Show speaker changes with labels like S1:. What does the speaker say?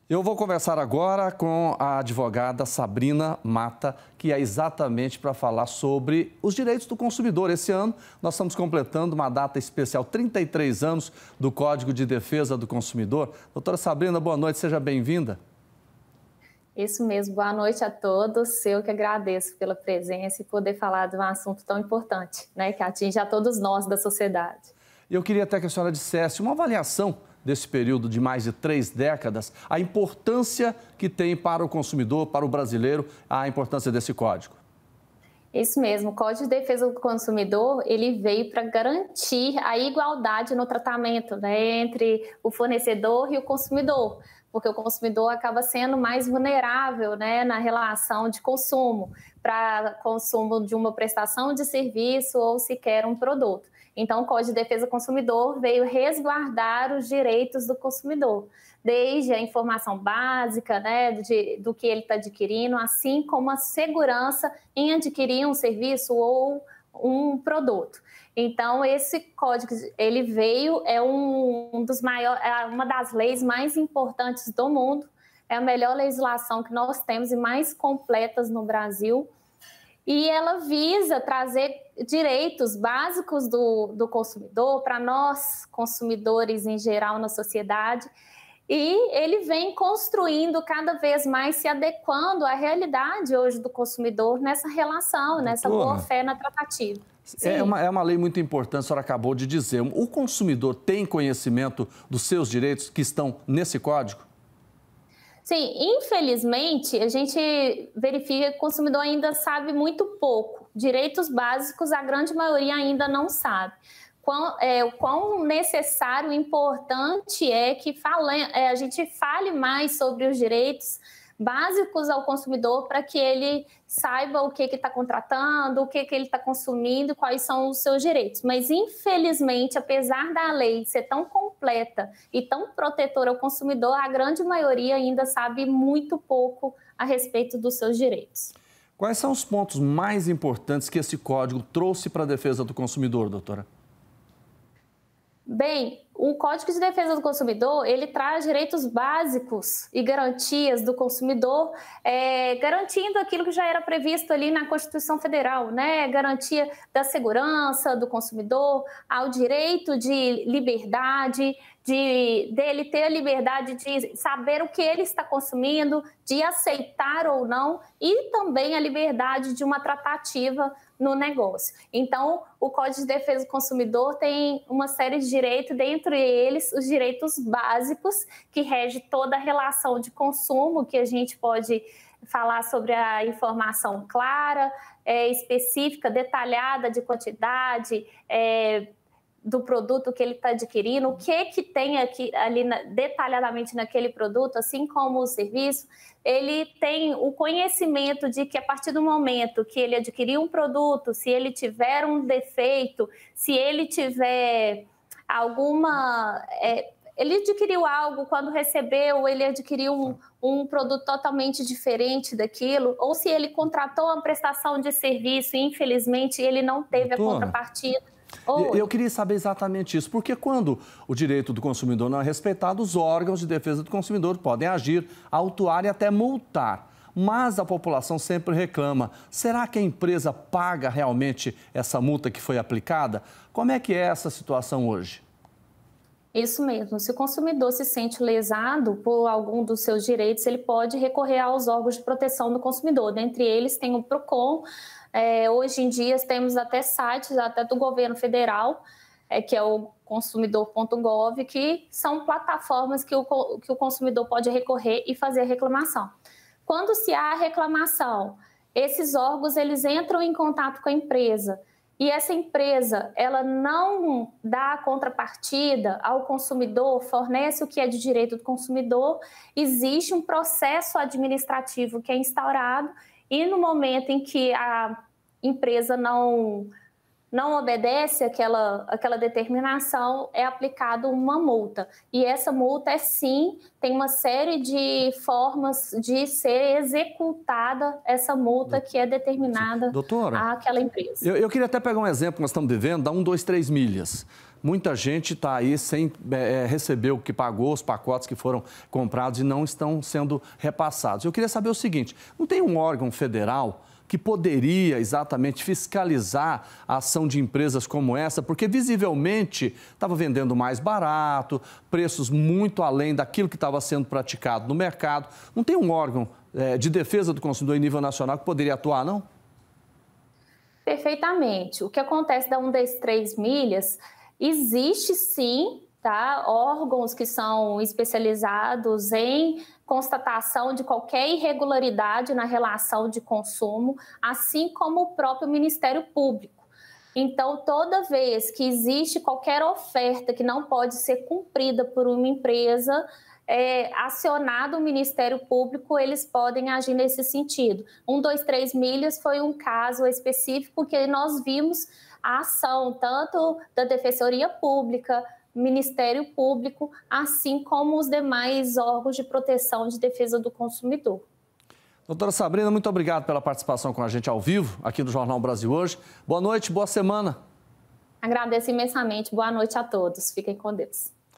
S1: Eu vou conversar agora com a advogada Sabrina Mata, que é exatamente para falar sobre os direitos do consumidor. Esse ano nós estamos completando uma data especial, 33 anos do Código de Defesa do Consumidor. Doutora Sabrina, boa noite, seja bem-vinda.
S2: Isso mesmo, boa noite a todos. Eu que agradeço pela presença e poder falar de um assunto tão importante, né, que atinge a todos nós da sociedade.
S1: Eu queria até que a senhora dissesse uma avaliação desse período de mais de 3 décadas, a importância que tem para o consumidor, para o brasileiro, a importância desse código.
S2: Isso mesmo, o Código de Defesa do Consumidor, ele veio para garantir a igualdade no tratamento, né, entre o fornecedor e o consumidor, porque o consumidor acaba sendo mais vulnerável, né, na relação de consumo, para consumo de uma prestação de serviço ou sequer um produto. Então, o Código de Defesa do Consumidor veio resguardar os direitos do consumidor, desde a informação básica, né, do que ele está adquirindo, assim como a segurança em adquirir um serviço ou um produto. Então, esse código, ele veio, é uma das leis mais importantes do mundo, é a melhor legislação que nós temos e mais completas no Brasil. E ela visa trazer direitos básicos do consumidor para nós, consumidores em geral na sociedade, e ele vem construindo cada vez mais, se adequando à realidade hoje do consumidor nessa relação, nessa boa-fé na tratativa.
S1: É uma lei muito importante, a senhora acabou de dizer. O consumidor tem conhecimento dos seus direitos que estão nesse código?
S2: Sim, infelizmente, a gente verifica que o consumidor ainda sabe muito pouco. Direitos básicos, a grande maioria ainda não sabe. O quão necessário e importante é que a gente fale mais sobre os direitos básicos ao consumidor para que ele saiba o que está contratando, o que ele está consumindo, quais são os seus direitos. Mas, infelizmente, apesar da lei ser tão completa e tão protetora ao consumidor, a grande maioria ainda sabe muito pouco a respeito dos seus direitos.
S1: Quais são os pontos mais importantes que esse código trouxe para a defesa do consumidor, doutora?
S2: Bem, o Código de Defesa do Consumidor, ele traz direitos básicos e garantias do consumidor, garantindo aquilo que já era previsto ali na Constituição Federal, né? Garantia da segurança do consumidor, ao direito de liberdade, dele ter a liberdade de saber o que ele está consumindo, de aceitar ou não, e também a liberdade de uma tratativa no negócio. Então, o Código de Defesa do Consumidor tem uma série de direitos, dentre eles os direitos básicos, que rege toda a relação de consumo, que a gente pode falar sobre a informação clara, específica, detalhada de quantidade, do produto que ele está adquirindo, o que tem ali detalhadamente naquele produto, assim como o serviço. Ele tem o conhecimento de que a partir do momento que ele adquirir um produto, se ele tiver um defeito, se ele tiver ele adquiriu algo, quando recebeu, ele adquiriu um produto totalmente diferente daquilo, ou se ele contratou uma prestação de serviço e, infelizmente, ele não teve a contrapartida.
S1: Eu queria saber exatamente isso, porque quando o direito do consumidor não é respeitado, os órgãos de defesa do consumidor podem agir, autuar e até multar. Mas a população sempre reclama. Será que a empresa paga realmente essa multa que foi aplicada? Como é que é essa situação hoje?
S2: Isso mesmo. Se o consumidor se sente lesado por algum dos seus direitos, ele pode recorrer aos órgãos de proteção do consumidor. Dentre eles tem o PROCON. Hoje em dia temos até sites, até do governo federal, que é o consumidor.gov, que são plataformas que o consumidor pode recorrer e fazer a reclamação. Quando se há reclamação, esses órgãos eles entram em contato com a empresa e essa empresa ela não dá a contrapartida ao consumidor, fornece o que é de direito do consumidor, existe um processo administrativo que é instaurado e no momento em que a empresa não obedece aquela determinação, é aplicada uma multa. E essa multa, sim, tem uma série de formas de ser executada essa multa que é determinada
S1: Doutora,
S2: àquela empresa.
S1: Eu queria até pegar um exemplo que nós estamos vivendo, da 123 milhas. Muita gente está aí sem receber o que pagou, os pacotes que foram comprados e não estão sendo repassados. Eu queria saber o seguinte, não tem um órgão federal que poderia exatamente fiscalizar a ação de empresas como essa, porque visivelmente estava vendendo mais barato, preços muito além daquilo que estava sendo praticado no mercado. Não tem um órgão de defesa do consumidor em nível nacional que poderia atuar, não?
S2: Perfeitamente. O que acontece da 123 milhas, existe sim, tá? Órgãos que são especializados em constatação de qualquer irregularidade na relação de consumo, assim como o próprio Ministério Público. Então, toda vez que existe qualquer oferta que não pode ser cumprida por uma empresa, acionado o Ministério Público, eles podem agir nesse sentido. 123 milhas foi um caso específico que nós vimos a ação tanto da Defensoria Pública, Ministério Público, assim como os demais órgãos de proteção de defesa do consumidor.
S1: Doutora Sabrina, muito obrigado pela participação com a gente ao vivo, aqui no Jornal Brasil Hoje. Boa noite, boa semana.
S2: Agradeço imensamente. Boa noite a todos. Fiquem com Deus.